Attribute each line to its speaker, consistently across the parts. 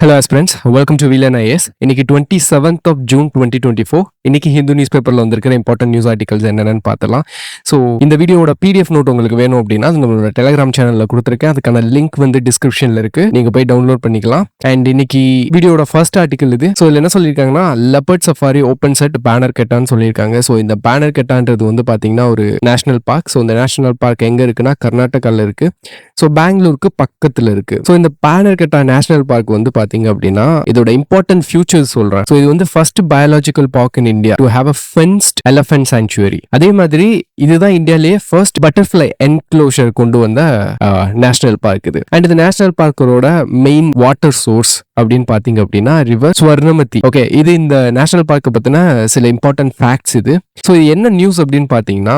Speaker 1: Hello aspirants, welcome to VLN IAS. இன்னைக்கு 27th of June 2024. இன்னைக்கு Hindu news பேப்பரில் வந்திருக்கிற இம்பார்ட்டன்ட் நியூஸ் ஆர்டிகல்ஸ் என்னென்னு பார்த்தலாம். ஸோ இந்த வீடியோட PDF நோட் உங்களுக்கு வேணும் அப்படின்னா அது நம்மளோட டெலிகிராம் சேனலில் கொடுத்துருக்கேன். அதுக்கான லிங்க் வந்து டிஸ்கிரிப்ஷனில் இருக்குது, நீங்கள் போய் டவுன்லோட் பண்ணிக்கலாம். அண்ட் இன்னைக்கு வீடியோட ஃபர்ஸ்ட் ஆர்டிகல் இது. ஸோ இதில் என்ன சொல்லியிருக்காங்கன்னா, லெப்பர்ட் சஃபாரி ஓப்பன் செட் பேனர் கெட்டான்னு சொல்லியிருக்காங்க. ஸோ இந்த பேனர் கெட்டான்றது வந்து பார்த்தீங்கன்னா ஒரு நேஷனல் பார்க். ஸோ இந்த நேஷனல் பார்க் எங்கே இருக்குன்னா கர்நாடகாவில் இருக்குது. ஸோ பெங்களூருக்கு பக்கத்தில் இருக்குது. ஸோ இந்த பேனர் கெட்டா நேஷனல் பார்க் வந்து பார்த்தீங்க அப்படின்னா இதோட இம்பார்ட்டன்ட் ஃபியூச்சர்ஸ் சொல்றேன். ஸோ இது வந்து first biological park in India to have a ஃபென்ஸ்ட் elephant sanctuary. அதே மாதிரி இதுதான் இந்தியாலேயே ஃபர்ஸ்ட் பட்டர்ஃப்ளை என்க்ளோஷர் கொண்டு வந்த நேஷனல் பார்க் இது. அண்ட் இந்த நேஷனல் பார்க்கரோட மெயின் வாட்டர் சோர்ஸ் அப்படின்னு பாத்தீங்க அப்படின்னா ரிவர் ஸ்வர்ணமதி. ஓகே, இது இந்த நேஷனல் பார்க்கை பத்தின சில இம்பார்ட்டன்ட் ஃபேக்ட்ஸ் இது. ஸோ இது என்ன நியூஸ் அப்படின்னு பாத்தீங்கன்னா,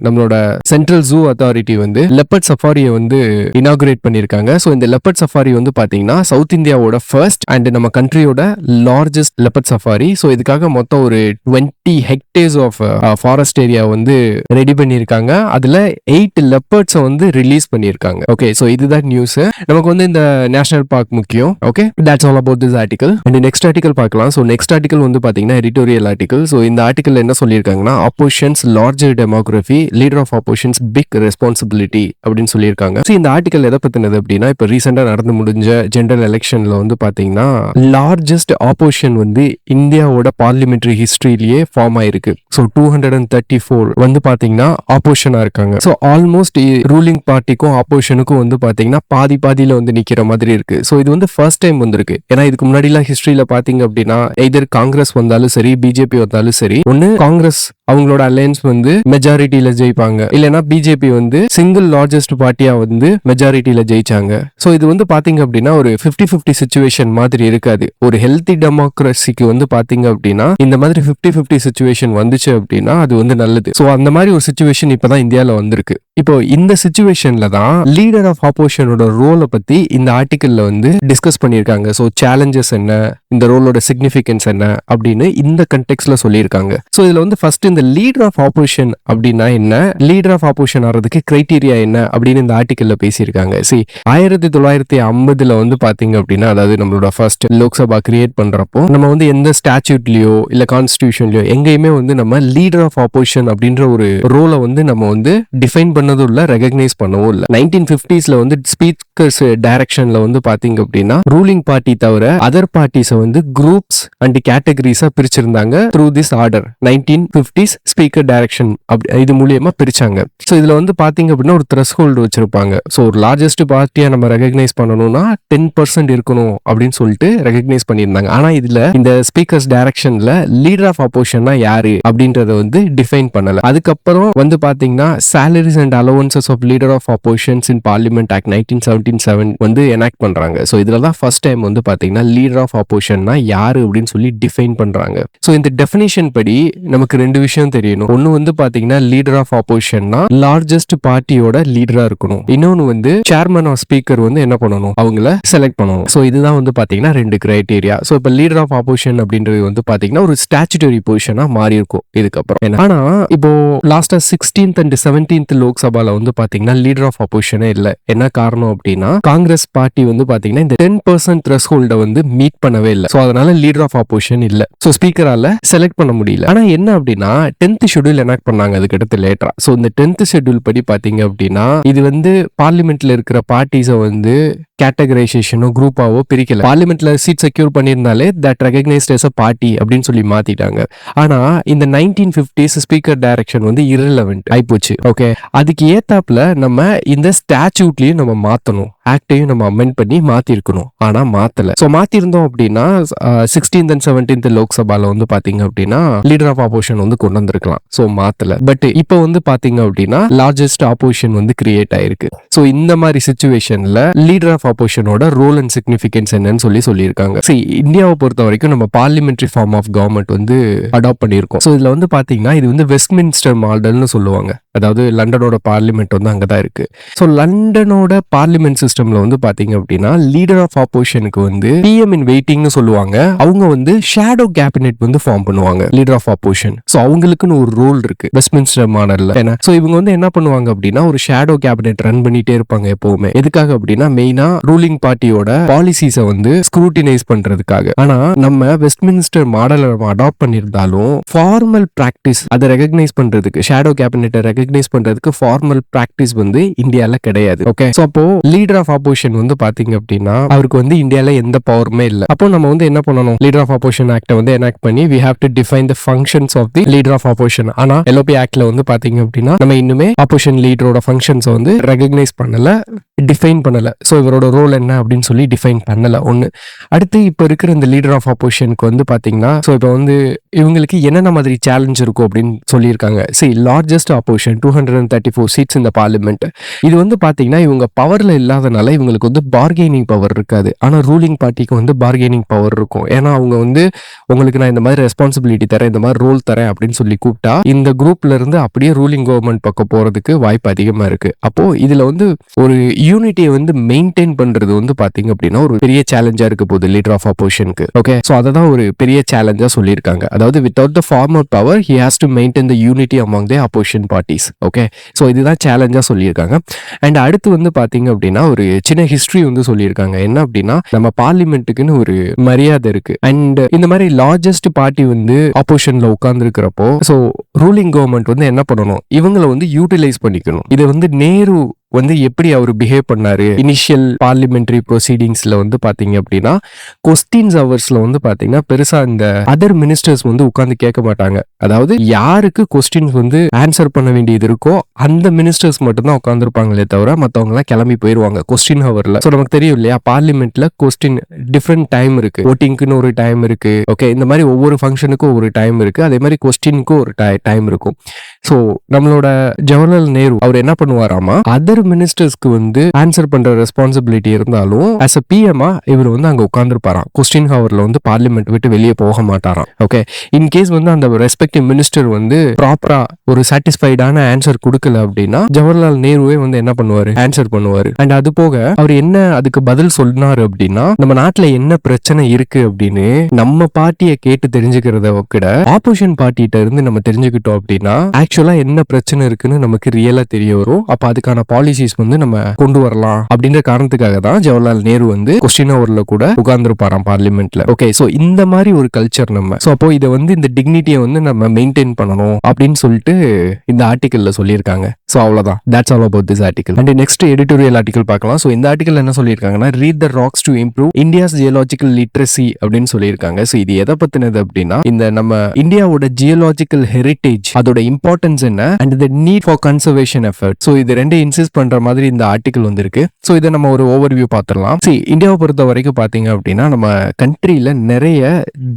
Speaker 1: நம்மளோட சென்ட்ரல் ஜூ அத்தாரிட்டி வந்து லெப்பர்ட் சஃபாரியை வந்து இனாகுரேட் பண்ணியிருக்காங்க. ஸோ இந்த லெப்பர்ட் சஃபாரி வந்து பாத்தீங்கன்னா சவுத் இந்தியாவோட ஃபர்ஸ்ட் அண்ட் நம்ம கண்ட்ரியோட லார்ஜஸ்ட் லெப்பர்ட் சஃபாரி. ஸோ இதுக்காக மொத்தம் ஒரு 20 ஹெக்டேர்ஸ் ஆஃப் ஃபாரஸ்ட் ஏரியா வந்து ரெடி பண்ணியிருக்காங்க. அதுல 8 லெப்பர்ட்ஸை வந்து ரிலீஸ் பண்ணியிருக்காங்க. ஓகே, ஸோ இதுதான் நியூஸ். நமக்கு வந்து இந்த நேஷனல் பார்க் முக்கியம். Okay, that's all about this article. And next article பார்க்கலாம். So next article வந்து பாத்தீங்கன்னா editorial article. So இந்த ஆர்டிகல் என்ன சொல்லியிருக்காங்கன்னா, opposition's larger demography, leader of opposition's big responsibility அப்படின்னு சொல்லியிருக்காங்க. So இந்த ஆர்டிகல் எதை பத்தினது அப்படின்னா, இப்போ ரீசெண்டா நடந்து முடிஞ்ச ஜெனரல் எலெக்ஷன்ல வந்து பாத்தீங்கன்னா லார்ஜஸ்ட் ஆப்போசிஷன் வந்து இந்தியாவோட பார்லிமெண்டரி ஹிஸ்டரியிலேயே ஃபார்ம் ஆயிருக்கு. ஸோ 234 வந்து பாத்தீங்கன்னா ஆப்போசிஷனா இருக்காங்க. ஸோ ஆல்மோஸ்ட் ரூலிங் பார்ட்டிக்கும் ஆப்போசிஷனுக்கும் வந்து பாத்தீங்கன்னா பாதியில வந்து நிக்கிற மாதிரி இருக்கு. ஸோ இது வந்து ஃபர்ஸ்ட் டைம் வந்திருக்கு. ஏன்னா இதுக்கு முன்னாடிலாம் ஹிஸ்டரியில பாத்தீங்க அப்படின்னா எதர் காங்கிரஸ் வந்தாலும் சரி, பிஜேபி வந்தாலும் சரி, ஒன்னு காங்கிரஸ் அவங்களோட அலையன்ஸ் வந்து மெஜாரிட்டியில ஜெயிப்பாங்க, இல்லைன்னா பிஜேபி வந்து சிங்கிள் லார்ஜஸ்ட் பார்ட்டியா வந்து மெஜாரிட்டியில ஜெயிச்சாங்க. ஸோ இது வந்து பாத்தீங்க அப்படின்னா ஒரு 50-50 சிச்சுவேஷன் மாதிரி இருக்காது. ஒரு ஹெல்த்தி டெமோக்ரஸிக்கு வந்து பாத்தீங்க அப்படின்னா இந்த மாதிரி 50-50 சிச்சுவேஷன் வந்துச்சு அப்படின்னா அது வந்து நல்லது. ஸோ அந்த மாதிரி ஒரு சிச்சுவேஷன் இப்பதான் இந்தியாவில வந்திருக்கு. இப்போ இந்த சிச்சுவேஷன்ல தான் லீடர் ஆஃப் ஆப்போசிஷனோட ரோலை பத்தி இந்த ஆர்டிகல்ல வந்து டிஸ்கஸ் பண்ணியிருக்காங்க. ஸோ சேலஞ்சஸ் என்ன, இந்த ரோலோட சிக்னிஃபிகன்ஸ் என்ன அப்படின்னு இந்த கண்டெக்ஸ்ட்ல சொல்லியிருக்காங்க. ஸோ இதுல வந்து ஃபர்ஸ்ட் இந்த லீடர் ஆஃப் ஆப்போசிஷன் அப்படின்னா என்ன, லீடர் ஆஃப் ஆப்போசிஷன் ஆகிறதுக்கு கிரைட்டீரியா என்ன அப்படின்னு இந்த ஆர்டிகல்ல பேசியிருக்காங்க. 1950 வந்து பாத்தீங்க அப்படின்னா, அதாவது நம்மளோட ஃபர்ஸ்ட் லோக்சபா கிரியேட் பண்றப்போ நம்ம வந்து எந்த ஸ்டாட்யூட்லயோ இல்ல கான்ஸ்டிடியூஷன்லயோ எங்கேயுமே வந்து நம்ம லீடர் ஆஃப் ஆப்போசிஷன் அப்படின்ற ஒரு ரோலை வந்து நம்ம வந்து டிஃபைன் பண்ணதும் இல்ல, ரெகக்னைஸ் பண்ணவும் இல்ல. 1950s வந்து ஸ்பீக்கர்ஸ் டைரக்ஷன்ல வந்து பாத்தீங்க அப்படின்னா ரூலிங் பார்ட்டி தவிர அதர் பார்ட்டிஸ் வந்து குரூப்ஸ் அண்ட் கேட்டகரிஸா பிரிச்சிருந்தாங்க. Through this order 1950s speaker direction இது மூலியமா பிரிச்சாங்க. ஸோ இதுல வந்து பாத்தீங்க அப்படின்னா ஒரு த்ரெஷ்ஹோல்டு வச்சிருப்பாங்க. ஸோ ஒரு லார்ஜஸ்ட் பார்ட்டியா நம்ம ரெகக்னைஸ் பண்ணணும்னா 10% இருக்கணும் அப்படின்னு சொல்லிட்டு ரெகக்னைஸ் பண்ணியிருந்தாங்க. ஆனா இதுல இந்த ஸ்பீக்கர்ஸ் டைரக்ஷன்ல லீடர் ஆஃப் ஆப்போசிஷன்னா யாரு அப்படின்றத வந்து டிஃபைன் பண்ணல. அதுக்கப்புறம் வந்து பாத்தீங்கன்னா salaries and allowances of leader of oppositions in parliament act 1977 வந்து எனாக்ட் பண்றாங்க. ஸோ இதுலதான் ஃபர்ஸ்ட் டைம் வந்து பாத்தீங்கன்னா லீடர் ஆஃப் ஆப்போசிஷன்னா யாரு அப்படின்னு சொல்லி டிஃபைன் பண்றாங்க. ஸோ இந்த டெஃபினிஷன் படி நமக்கு 2 விஷயம் தெரியணும். ஒன்னு வந்து பாத்தீங்கன்னா லீடர் ஆஃப் ஆப்போசிஷன்னா லார்ஜஸ்ட் பார்ட்டியோட லீடரா இருக்கணும். இன்னொன்னு வந்து சேர்மன் ஆஃப் ஸ்பீக்கர் வந்து என்ன பண்ணணும், அவங்கள செலக்ட் பண்ணணும். ஸோ இதுதான் வந்து பாத்தீங்கன்னா 2 கிரைட்டீரியா. ஸோ இப்போ லீடர் ஆஃப் ஆப்போசிஷன் அப்படின்றது வந்து பாத்தீங்கன்னா ஒரு ஸ்டாச்சுட்டரி பொசிஷனா மாறி இருக்கும் இதுக்கப்புறம். ஆனா இப்போ லாஸ்டா 16th and 17th லோக்சபால வந்து பாத்தீங்கன்னா லீடர் ஆஃப் ஆப்போசிஷனே இல்ல. என்ன காரணம் அப்படின்னா காங்கிரஸ் பார்ட்டி வந்து பாத்தீங்கன்னா இந்த 10% த்ரெஷ்ஹோல்ட வந்து மீட் பண்ணவே இல்லை. ஸோ அதனால லீடர் ஆஃப் ஆப்போசிஷன் இல்ல. ஸோ ஸ்பீக்கரால செலக்ட் பண்ண முடியல. ஆனா என்ன அப்படின்னா 10th ஷெட்யூல் எனாக்ட் பண்ணாங்க அதுக்கு அடுத்து லேட்டரா. ஸோ இந்த 10th ஷெட்யூல் படி பாத்தீங்க அப்படின்னா இது வந்து பார்லிமெண்ட்ல இருக்கிற பார்ட்டிஸை வந்து கேட்டகரைசேஷனோ குரூப்பாவோ பிரிக்கல. பார்லிமெண்ட்ல சீட் செக்யூர் பண்ணியிருந்தாலே that recognised as a party அப்படின்னு சொல்லி மாத்திட்டாங்க. ஆனா இந்த 1950s ஸ்பீக்கர் டைரக்ஷன் வந்து irrelevant ஆயிப்போச்சு. ஓகே, அதுக்கு ஏத்தாப்புல நம்ம இந்த ஸ்டாட்யூட்லயும் நம்ம மாத்தணும், ஆக்டையும் நம்ம அமெண்ட் பண்ணி மாத்திருக்கணும். ஆனா மாத்தல. சோ மாத்திருந்தோம் அப்படின்னா 16th and 17th லோக்சபால வந்து பாத்தீங்க அப்படின்னா லீடர் ஆஃப் ஆப்போசிஷன் வந்து கொண்டு வந்திருக்கலாம். சோ மாத்தல. பட் இப்போ வந்து பாத்தீங்க அப்படின்னா லார்ஜஸ்ட் ஆப்போசிஷன் வந்து கிரியேட் ஆயிருக்கு. சோ இந்த மாதிரி சிச்சுவேஷன்ல லீடர் ஆஃப் ஆப்போசிஷனோட ரோல் அண்ட் சிக்னிஃபிகன்ஸ் என்னன்னு சொல்லியிருக்காங்க. இந்தியாவை பொறுத்த வரைக்கும் நம்ம பார்லிமெண்டரி ஃபார்ம் ஆஃப் கவர்மெண்ட் வந்து அடாப்ட் பண்ணியிருக்கோம். ஸோ இதுல வந்து பாத்தீங்கன்னா இது வந்து வெஸ்ட்மின்ஸ்டர் மாடல்னு சொல்லுவாங்க. அதாவது லண்டனோட பார்லிமெண்ட் வந்து அங்கதான் இருக்கு. ஸோ லண்டனோட பார்லிமெண்ட் சிஸ்டம் சிஸ்டம்ல வந்து பாத்தீங்க அப்படின்னா லீடர் ஆஃப் ஆப்போசிஷனுக்கு வந்து பிஎம் இன் வெயிட்டிங்னு சொல்லுவாங்க. அவங்க வந்து ஷேடோ கேபினெட் வந்து ஃபார்ம் பண்ணுவாங்க லீடர் ஆஃப் ஆப்போசிஷன். சோ அவங்களுக்குன்னு ஒரு ரோல் இருக்கு வெஸ்ட்மின்ஸ்டர் மாடல்ல. ஏன்னா சோ இவங்க வந்து என்ன பண்ணுவாங்க அப்படின்னா ஒரு ஷேடோ கேபினெட் ரன் பண்ணிட்டே இருப்பாங்க எப்பவுமே. எதுக்காக அப்படின்னா மெயினா ரூலிங் பார்ட்டியோட பாலிசிஸை வந்து ஸ்க்ரூட்டினைஸ் பண்றதுக்காக. ஆனா நம்ம வெஸ்ட்மின்ஸ்டர் மாடலை அடாப்ட் பண்ணியிருந்தாலும் ஃபார்மல் பிராக்டிஸ் அதை ரெகக்னைஸ் பண்றதுக்கு ஷேடோ கேபினெட்டை ரெகக்னைஸ் பண்றதுக்கு ஃபார்மல் பிராக்டிஸ் வந்து இந்தியால கிடையாது. ஓகே, சோ அப்போ லீடர் ஆஃப் ஆப்போசிஷன் வந்து பாத்தீங்க அப்படின்னா அவருக்கு வந்து இந்தியால எந்த பவருமே இல்ல. அப்போ நம்ம வந்து என்ன பண்ணணும், லீடர் ஆஃப் ஆப்போசிஷன் ஆக்ட வந்து எனாக்ட் பண்ணி we have to define the functions of the leader of opposition. ஆனா LOP ஆக்ட்ல வந்து பாத்தீங்க அப்படின்னா நம்ம இன்னுமே ஆப்போசிஷன் லீடரோட ஃபங்க்ஷன்ஸ் வந்து ரெகக்னைஸ் பண்ணல, டிஃபைன் பண்ணல. சோ இவரோட ரோல் என்ன அப்படின்னு சொல்லி டிஃபைன் பண்ணல ஒண்ணு. அடுத்து இப்ப இருக்கிற இந்த லீடர் ஆஃப் ஆப்போசிஷனுக்கு வந்து பாத்தீங்கன்னா சோ இப்போ வந்து இவங்களுக்கு என்னென்ன மாதிரி சேலஞ்ச் இருக்கும் அப்படின்னு சொல்லியிருக்காங்க. சரி, லார்ஜஸ்ட் ஆப்போசிஷன் 234 சீட்ஸ் இந்த பார்லிமெண்ட். இது வந்து பாத்தீங்கன்னா இவங்க பவர்ல இல்லாதனால இவங்களுக்கு வந்து பார்கெனிங் பவர் இருக்காது. ஆனா ரூலிங் பார்ட்டிக்கு வந்து பார்கெனிங் பவர் இருக்கும். ஏன்னா அவங்க வந்து உங்களுக்கு நான் இந்த மாதிரி ரெஸ்பான்சிபிலிட்டி தரேன், இந்த மாதிரி ரோல் தரேன் அப்படின்னு சொல்லி கூப்பிட்டா இந்த குரூப்ல இருந்து அப்படியே ரூலிங் கவர்மெண்ட் பக்கம் போறதுக்கு வாய்ப்பு அதிகமா இருக்கு. அப்போ இதுல வந்து ஒரு யூனிட்டியை வந்து மெயின்டைன் பண்றது வந்து பாத்தீங்க அப்படின்னா ஒரு பெரிய சேலஞ்சா இருக்க போகுது லீடர் ஆஃப் ஆப்போசிஷனுக்கு. ஓகே, சோ அததான் ஒரு பெரிய சேலஞ்சா சொல்லியிருக்காங்க. அதாவது without the formal power he has to maintain the unity among the opposition parties. Okay, so இதுதான் சேலஞ்சா சொல்லியிருக்காங்க. அண்ட் அடுத்து வந்து பாத்தீங்க அப்படின்னா ஒரு சின்ன ஹிஸ்டரி வந்து சொல்லியிருக்காங்க. என்ன அப்படின்னா நம்ம பார்லிமெண்ட்டுக்குன்னு ஒரு மரியாதை இருக்கு. அண்ட் இந்த மாதிரி லார்ஜஸ்ட் பார்ட்டி வந்து ஆப்போசிஷன்ல உட்கார்ந்து இருக்கிறப்போ சோ ரூலிங் கவர்மெண்ட் வந்து என்ன பண்ணணும், இவங்களை வந்து யூட்டிலைஸ் பண்ணிக்கணும். இதை வந்து நேரு வந்து எப்படி அவர் பிஹேவ் பண்ணாரு இனிஷியல் பார்லிமெண்டரி ப்ரொசீடிங்ஸ்ல வந்து பாத்தீங்க அப்படின்னா கொஸ்டின்ஸ் ஹவர்ஸ்ல வந்து பாத்தீங்கன்னா பெருசா இந்த அதர் மினிஸ்டர்ஸ் வந்து உட்கார்ந்து கேட்க மாட்டாங்க. அதாவது யாருக்கு கொஸ்டின்ஸ் வந்து ஆன்சர் பண்ண வேண்டியது இருக்கோ அந்த மினிஸ்டர்ஸ் மட்டும் தான் உட்கார்ந்துருப்பாங்களே தவிர மத்தவங்க எல்லாம் கிளம்பி போயிருவாங்க கொஸ்டின் ஹவர்ல. சோ நமக்கு தெரியும் இல்லையா, பார்லிமெண்ட்ல கொஸ்டின் டிஃப்ரெண்ட் டைம் இருக்கு, ஓட்டிங்க்குன்னு ஒரு டைம் இருக்கு. ஓகே, இந்த மாதிரி ஒவ்வொரு ஃபங்க்ஷனுக்கும் ஒரு டைம் இருக்கு, அதே மாதிரி கொஸ்டினுக்கும் ஒரு டைம் இருக்கும். சோ நம்மளோட ஜவஹர்லால் நேரு அவர் என்ன பண்ணுவாராமா, அதர் மினிஸ்டர்ஸ்க்கு வந்து ஆன்சர் பண்ற ரெஸ்பான்சிபிலிட்டி இருந்தாலும் as a PM இவர் வந்து அங்க உட்கார்ந்துருப்பாராம். கொஸ்டின் ஹவர்ல வந்து பார்லிமெண்ட் விட்டு வெளியே போக மாட்டாராம். ஓகே, இன் கேஸ் வந்து அந்த ரெஸ்பெக்டிவ் மினிஸ்டர் வந்து ப்ராப்பரா ஒரு சாட்டிஸ்ஃபைடான ஆன்சர் கொடுக்கல அப்படின்னா ஜவஹர்லால் நேருவே வந்து என்ன பண்ணுவாரு, ஆன்சர் பண்ணுவாரு. அண்ட் அது போக அவர் என்ன அதுக்கு பதில் சொன்னாரு அப்படின்னா நம்ம நாட்டுல என்ன பிரச்சனை இருக்கு அப்படின்னு நம்ம பார்ட்டியை கேட்டு தெரிஞ்சுக்கிறத விட ஆப்போசிஷன் பார்ட்டிட்ட இருந்து நம்ம தெரிஞ்சுக்கிட்டோம் அப்படின்னா ஆக்சுவலா என்ன பிரச்சனை இருக்குன்னு நமக்கு ரியலா தெரிய வரும். அப்ப அதுக்கான பாலிசிஸ் வந்து நம்ம கொண்டு வரலாம் அப்படின்ற காரணத்துக்காக தான் ஜவஹர்லால் நேரு வந்து கொஸ்டின் ஹவர்ல கூட உட்கார்ந்துருப்பாராம் பார்லிமெண்ட்ல. ஓகே, சோ இந்த மாதிரி ஒரு கல்ச்சர் நம்ம சோ அப்போ இதை வந்து இந்த டிக்னிட்டியை வந்து நம்ம மெயின்டைன் பண்ணணும் அப்படின்னு சொல்லிட்டு இந்த ஆர்டிகல்ல சொல்லியிருக்காங்க. சோ அவ்வளவுதான், that's all about this article. And next editorial article பார்க்கலாம். சோ இந்த ஆர்டிகல் என்ன சொல்லியிருக்காங்கன்னா read the rocks to improve India's geological literacy அப்படின்னு சொல்லியிருக்காங்க. சோ இது எதை பத்தினது அப்படின்னா இந்த நம்ம இந்தியாவோட ஜியோலாஜிக்கல் ஹெரிட்டேஜ் அதோட இம்பார்ட்டன்ஸ் என்ன and the need for conservation effort. So இது ரெண்டு இன்சிஸ்ட் பண்ற மாதிரி இந்த ஆர்டிகல் வந்திருக்கு. சோ இதை நம்ம ஒரு ஓவர்வியூ பார்த்துடலாம். இந்தியாவை பொறுத்த வரைக்கும் பாத்தீங்க அப்படின்னா நம்ம கண்ட்ரியில நிறைய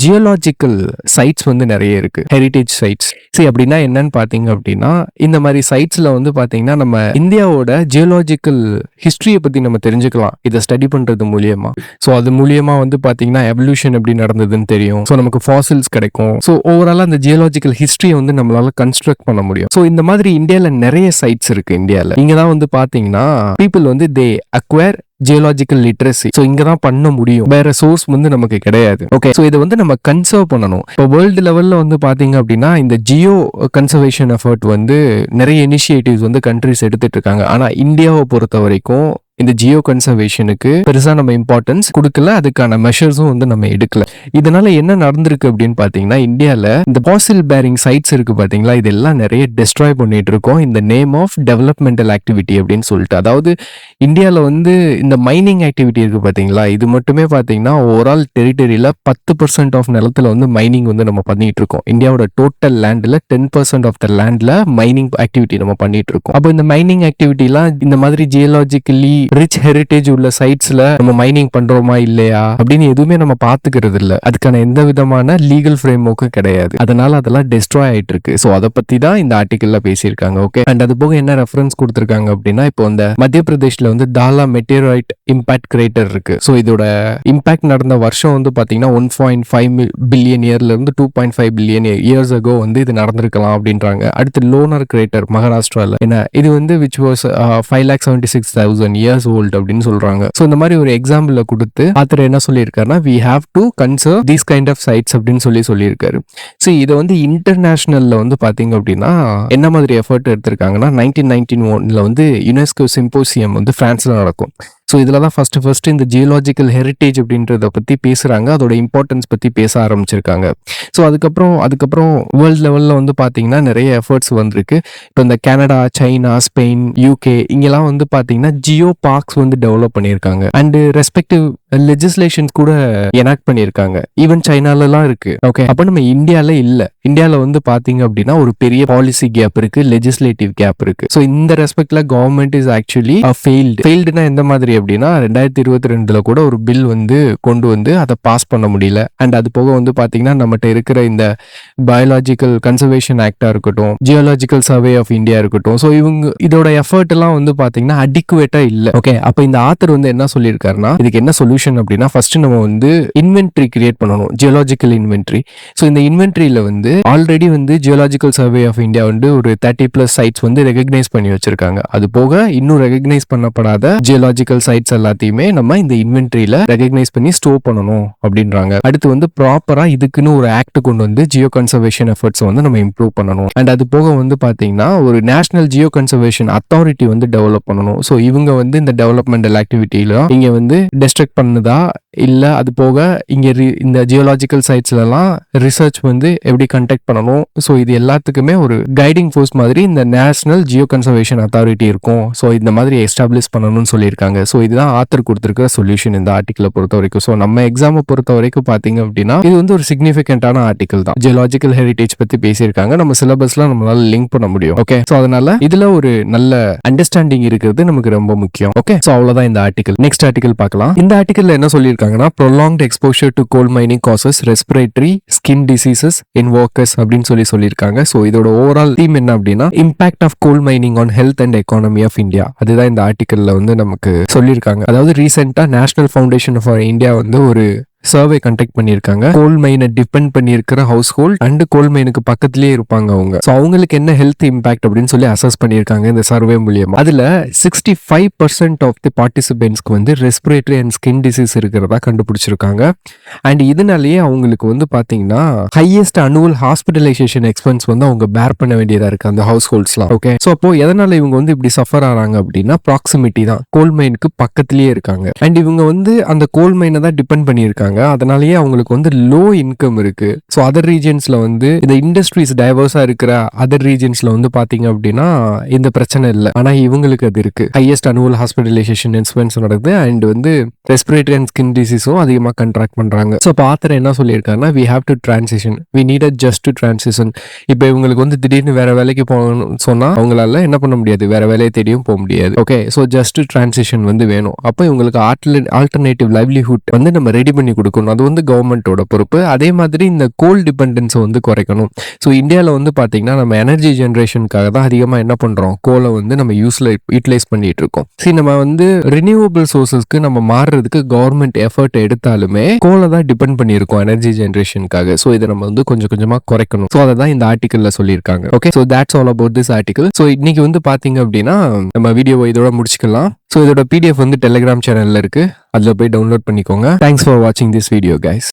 Speaker 1: ஜியோலாஜிக்கல் சைட்ஸ் வந்து நிறைய இருக்கு, ஹெரிட்டேஜ் சைட்ஸ். அப்படின்னா என்னன்னு பாத்தீங்க அப்படின்னா இந்த மாதிரி சைட்ஸ்ல வந்து பாத்தீங்கன்னா நம்ம இந்தியாவோட ஜியோலாஜிக்கல் ஹிஸ்டரியை பத்தி நம்ம தெரிஞ்சுக்கலாம் இதை ஸ்டடி பண்றது மூலியமா. சோ அது மூலியமா வந்து பாத்தீங்கன்னா எவல்யூஷன் எப்படி நடந்ததுன்னு தெரியும். சோ நமக்கு ஃபாசில்ஸ் கிடைக்கும். சோ ஓவராலா அந்த ஜியோலாஜிக்கல் ஹிஸ்டரியை வந்து நம்மளால கன்ஸ்ட்ரக்ட் பண்ண முடியும். சோ இந்த மாதிரி இந்தியால நிறைய சைட்ஸ் இருக்கு. இந்தியால இங்கதான் வந்து பாத்தீங்கன்னா பீப்புள் வந்து தே அக்வயர் ஜியோலாஜிக்கல் லிட்ரஸி. சோ இங்க தான் பண்ண முடியும், வேற சோர்ஸ் வந்து நமக்கு கிடையாது. ஓகே, சோ இதை வந்து நம்ம கன்சர்வ் பண்ணணும். இப்போ வேர்ல்டு லெவல்ல வந்து பாத்தீங்க அப்படின்னா இந்த ஜியோ கன்சர்வேஷன் எஃபர்ட் வந்து நிறைய இனிஷியேட்டிவ்ஸ் வந்து கண்ட்ரிஸ் எடுத்துட்டு இருக்காங்க. ஆனா இந்தியாவை பொறுத்த வரைக்கும் இந்த ஜியோ கன்சர்வேஷனுக்கு பெருசா நம்ம இம்பார்ட்டன்ஸ் கொடுக்கல, அதுக்கான மெஷர்ஸும் வந்து நம்ம எடுக்கல. இதனால என்ன நடந்திருக்கு அப்படின்னு பாத்தீங்கன்னா இந்தியால இந்த ஃபாசில் பேரிங் சைட்ஸ் இருக்கு பாத்தீங்களா, இதெல்லாம் நிறைய டெஸ்ட்ராய் பண்ணிட்டு இருக்கோம் இந்த நேம் ஆஃப் டெவலப்மெண்டல் ஆக்டிவிட்டி அப்படின்னு சொல்லிட்டு. அதாவது இந்தியால வந்து இந்த மைனிங் ஆக்டிவிட்டி இருக்கு பாத்தீங்களா, இது மட்டுமே பாத்தீங்கன்னா ஓவரால் டெரிட்டரியில 10% ஆஃப் நிலத்துல வந்து மைனிங் வந்து நம்ம பண்ணிட்டு இருக்கோம். இந்தியாவோட டோட்டல் லேண்ட்ல 10% ஆஃப் த லேண்ட்ல மைனிங் ஆக்டிவிட்டி நம்ம பண்ணிட்டு இருக்கோம். அப்போ இந்த மைனிங் ஆக்டிவிட்டி எல்லாம் இந்த மாதிரி ஜியோலாஜிக்கலி ரிச் ஹெரிட்டேஜ் உள்ள சைட்ஸ்ல நம்ம மைனிங் பண்றோமா இல்லையா அப்படின்னு எதுவுமே நம்ம பாத்துக்கிறது இல்ல. அதுக்கான எந்த விதமான லீகல் ஃப்ரேம் ஒர்க்கும் கிடையாது. அதனால அதெல்லாம் டெஸ்ட்ராய் ஆயிட்டு இருக்கு. சோ அதை பத்தி தான் இந்த ஆர்டிகல்ல பேசியிருக்காங்க. ஓகே, அண்ட் அது போக என்ன ரெஃபரன்ஸ் கொடுத்திருக்காங்க அப்படின்னா இப்போ இந்த மத்திய பிரதேஷ்ல வந்து தாலா மெட்டீரைட் இம்பாக்ட் கிரேட்டர் இருக்கு. சோ இதோட இம்பாக்ட் நடந்த வருஷம் வந்து பாத்தீங்கன்னா 1.5 பில்லியன் இயர்ல இருந்து 2.5 பில்லியன் இயர்ஸ் அகோ வந்து இது நடந்திருக்கலாம் அப்படின்றாங்க. அடுத்து லோனர் கிரேட்டர் மகாராஷ்டிரால என்ன இது வந்து which was 5,76,000 years years old அப்படின்னு சொல்றாங்க. ஸோ இந்த மாதிரி ஒரு எக்ஸாம்பிள் கொடுத்து ஆத்தர் என்ன சொல்லியிருக்காருன்னா we have to conserve these kind of sites அப்படின்னு சொல்லியிருக்காரு. ஸோ இதை வந்து இன்டர்நேஷனல்ல வந்து பாத்தீங்க அப்படின்னா என்ன மாதிரி எஃபர்ட் எடுத்திருக்காங்கன்னா 1991 வந்து யுனெஸ்கோ சிம்போசியம் வந்து பிரான்ஸ்ல நடக்கும். ஸோ இதில் தான் ஃபர்ஸ்ட் இந்த ஜியோலாஜிக்கல் ஹெரிட்டேஜ் அப்படின்றத பற்றி பேசுகிறாங்க, அதோட இம்பார்ட்டன்ஸ் பற்றி பேச ஆரம்பிச்சிருக்காங்க. ஸோ அதுக்கப்புறம் வேர்ல்டு லெவலில் வந்து பார்த்தீங்கன்னா நிறைய எஃபர்ட்ஸ் வந்திருக்கு. இப்போ இந்த கனடா, சைனா, ஸ்பெயின், யூகே இங்கெல்லாம் வந்து பார்த்தீங்கன்னா ஜியோ பார்க்ஸ் வந்து டெவலப் பண்ணியிருக்காங்க அண்ட் ரெஸ்பெக்டிவ் லெஜிஸ்லேஷன்ஸ் கூட எனாக்ட் பண்ணியிருக்காங்க. ஈவன் சைனாலலாம் இருக்கு. ஓகே, அப்போ நம்ம இந்தியாவில் வந்து பார்த்தீங்க அப்படின்னா ஒரு பெரிய பாலிசி கேப் இருக்கு, லெஜிஸ்லேட்டிவ் கேப் இருக்கு. ஸோ இந்த ரெஸ்பெக்ட்ல கவர்மெண்ட் இஸ் ஆக்சுவலி ஃபெயில்டுனா எந்த மாதிரி அப்படின்னா 2022 கூட ஒரு பில் வந்து கொண்டு வந்து அதை பாஸ் பண்ண முடியல. அண்ட் அது போக வந்து பாத்தீங்கன்னா நம்மகிட்ட இருக்கிற இந்த பயாலஜிக்கல் கன்சர்வேஷன் ஆக்டா இருக்கட்டும், ஜியோலாஜிக்கல் சர்வே ஆஃப் இந்தியா இருக்கட்டும், ஸோ இதோட எஃபர்ட் எல்லாம் வந்து பாத்தீங்கன்னா அடிக்குவேட்டா இல்ல. ஓகே, அப்ப இந்த ஆத்தர் வந்து என்ன சொல்லியிருக்காருன்னா இதுக்கு என்ன சொல்யூஷன் அப்படின்னா ஃபர்ஸ்ட் நம்ம வந்து இன்வென்ட்ரி கிரியேட் பண்ணணும், ஜியோலாஜிக்கல் இன்வென்ட்ரி. ஸோ இந்த இன்வென்ட்ரியில வந்து ஆல்ரெடி வந்து ஜியோலாஜிக்கல் சர்வே ஆஃப் இந்தியா வந்து ஒரு 30+ சைட்ஸ் வந்து ரெகக்னைஸ் பண்ணி வச்சிருக்காங்க. அது போக இன்னும் ரெகக்னைஸ் பண்ணப்படாத ஜியோலாஜிக்கல் சைட்ஸ் எல்லாத்தையுமே நம்ம இந்த இன்வென்ட்ரியில ரெகக்னைஸ் பண்ணி ஸ்டோர் பண்ணணும் அப்படின்றாங்க. அடுத்து வந்து ப்ராப்பரா இதுக்குன்னு ஒரு ஆக்ட் கொண்டு வந்து ஜியோ கன்சர்வேஷன் எஃபர்ட்ஸ் வந்து நம்ம இம்ப்ரூவ் பண்ணணும். அண்ட் அது போக வந்து பாத்தீங்கன்னா ஒரு நேஷனல் ஜியோ கன்சர்வேஷன் அத்தாரிட்டி வந்து டெவலப் பண்ணணும். ஸோ இவங்க வந்து இந்த டெவலப்மெண்டல் ஆக்டிவிட்டியில இங்க வந்து டிஸ்ட்ரக்ட் பண்ணுதா இல்ல அது போக இங்க இந்த ஜியோலாஜிக்கல் சைட்ஸ்ல எல்லாம் ரிசர்ச் வந்து எப்படி கண்டக்ட் பண்ணணும். ஸோ இது எல்லாத்துக்குமே ஒரு கைடிங் ஃபோர்ஸ் மாதிரி இந்த நேஷனல் ஜியோ கன்சர்வேஷன் அத்தாரிட்டி இருக்கும். ஸோ இந்த மாதிரி எஸ்டாப்ளிஷ் பண்ணணும்னு சொல்லியிருக்காங்க. ஸோ இதுதான் ஆத்தர் கொடுத்திருக்கிற சொல்யூஷன் இந்த ஆர்டிக்கலை பொறுத்த வரைக்கும். ஸோ நம்ம எக்ஸாமை பொறுத்த வரைக்கும் பாத்தீங்க அப்படின்னா இது வந்து ஒரு சிக்னிஃபிகண்டான ஆர்டிக்கல் தான். ஜியோலாஜிக்கல் ஹெரிட்டேஜ் பத்தி பேசியிருக்காங்க, நம்ம சிலபஸ்ல நம்மளால லிங்க் பண்ண முடியும். ஓகே, ஸோ அதனால இதுல ஒரு நல்ல அண்டர்ஸ்டாண்டிங் இருக்கிறது நமக்கு ரொம்ப முக்கியம். ஓகே, ஸோ அவ்வளவுதான் இந்த ஆர்டிக்கல். நெக்ஸ்ட் ஆர்டிக்கல் பார்க்கலாம். இந்த ஆர்டிக்கல்ல என்ன சொல்லியிருக்காங்கன்னா prolonged exposure to coal mining causes respiratory skin diseases in workers அப்படின்னு சொல்லியிருக்காங்க. ஸோ இதோட ஓவரால் தீம் என்ன அப்படின்னா impact of coal mining on health and economy of India. அதுதான் இந்த ஆர்டிக்கல்ல வந்து நமக்கு சொல்லியிருக்காங்க. அதாவது ரீசெண்டா நேஷனல் ஃபவுண்டேஷன் ஃபார் இந்தியா வந்து ஒரு சர்வே கண்டக்ட் பண்ணியிருக்காங்க. கோல் மைனை டிபெண்ட் பண்ணியிருக்கிற ஹவுஸ் ஹோல்ட் அண்ட் கோல் மைனுக்கு பக்கத்திலேயே இருப்பாங்க அவங்க. ஸோ அவங்களுக்கு என்ன ஹெல்த் இம்பாக்ட் அப்படின்னு சொல்லி அசஸ் பண்ணியிருக்காங்க இந்த சர்வே மூலியமா. அதுல 65% ஆஃப் தி பார்ட்டிசிபென்ட்ஸ்க்கு வந்து ரெஸ்பிரேட்டரி அண்ட் ஸ்கின் டிசீஸ் இருக்கிறதா கண்டுபிடிச்சிருக்காங்க. அண்ட் இதனாலேயே அவங்களுக்கு வந்து பாத்தீங்கன்னா ஹையஸ்ட் அனுவல் ஹாஸ்பிட்டலைசேஷன் எக்ஸ்பென்ஸ் வந்து அவங்க பேர் பண்ண வேண்டியதா இருக்கு அந்த ஹவுஸ் ஹோல்ட்ஸ்லாம். ஓகே, ஸோ அப்போ எதனால இவங்க வந்து இப்படி சஃபர் ஆறாங்க அப்படின்னா ப்ராக்சிமிட்டி தான், கோல் மைனுக்கு பக்கத்திலேயே இருக்காங்க. அண்ட் இவங்க வந்து அந்த கோல் மைனை தான் டிபெண்ட் பண்ணியிருக்காங்க. அதனாலேயே அவங்களுக்கு வந்து லோ இன்கம் இருக்கு. ஸோ அதர் ரீஜன்ஸ்ல வந்து இந்த இண்டஸ்ட்ரீஸ் டைவர்ஸா இருக்கிற அதர் ரீஜன்ஸ்ல வந்து பாத்தீங்க அப்படின்னா இந்த பிரச்சனை இல்லை. ஆனா இவங்களுக்கு அது இருக்கு. ஹையஸ்ட் அனுவல் ஹாஸ்பிட்டலைசேஷன் எக்ஸ்பென்ஸ் நடக்குது அண்ட் வந்து ரெஸ்பிரேட்டரி அண்ட் ஸ்கின் டிசீஸும் அதிகமாக கண்ட்ராக்ட் பண்றாங்க. ஸோ ஆத்தர் என்ன சொல்லியிருக்காருன்னா we have to transition, we need a just to transition. இப்போ இவங்களுக்கு வந்து திடீர்னு வேற வேலைக்கு போகணும்னு சொன்னா அவங்களால என்ன பண்ண முடியாது, வேற வேலையை தேடியும் போக முடியாது. ஓகே, ஸோ ஜஸ்ட் டிரான்சிஷன் வந்து வேணும். அப்போ இவங்களுக்கு ஆல்டர்னேட்டிவ் லைவ்லிஹுட் வந்து நம்ம ரெடி பண்ணி கொடுக்கணும். அது வந்து கவர்மெண்டோட பொறுப்பு. அதே மாதிரி இந்த கோல் டிபெண்டன்ஸை வந்து குறைக்கணும். ஸோ இந்தியாவில் வந்து பார்த்தீங்கன்னா நம்ம எனர்ஜி ஜென்ரேஷனுக்காக தான் அதிகமாக என்ன பண்ணுறோம், கோலை வந்து நம்ம யூட்டிலைஸ் பண்ணிட்டு இருக்கோம். சரி, நம்ம வந்து ரினியூவபிள் சோர்சஸ்க்கு நம்ம மாறுறதுக்கு கவர்மெண்ட் எஃபர்ட் எடுத்தாலுமே கோலை தான் டிபெண்ட் பண்ணியிருக்கோம் எனர்ஜி ஜென்ரேஷனுக்காக. ஸோ இதை நம்ம வந்து கொஞ்சம் கொஞ்சமாக குறைக்கணும். ஸோ அதை தான் இந்த ஆர்டிக்கல்ல சொல்லியிருக்காங்க. Okay, so that's all about this article. So இன்னைக்கு வந்து பார்த்தீங்க அப்படின்னா நம்ம வீடியோவை இதோட முடிச்சுக்கலாம். ஸோ இதோட PDF வந்து டெலிகிராம் சேனல்ல இருக்கு, அதில் போய் டவுன்லோட் பண்ணிக்கோங்க. தேங்க்ஸ் ஃபார் வாட்சிங் திஸ் வீடியோ கைஸ்.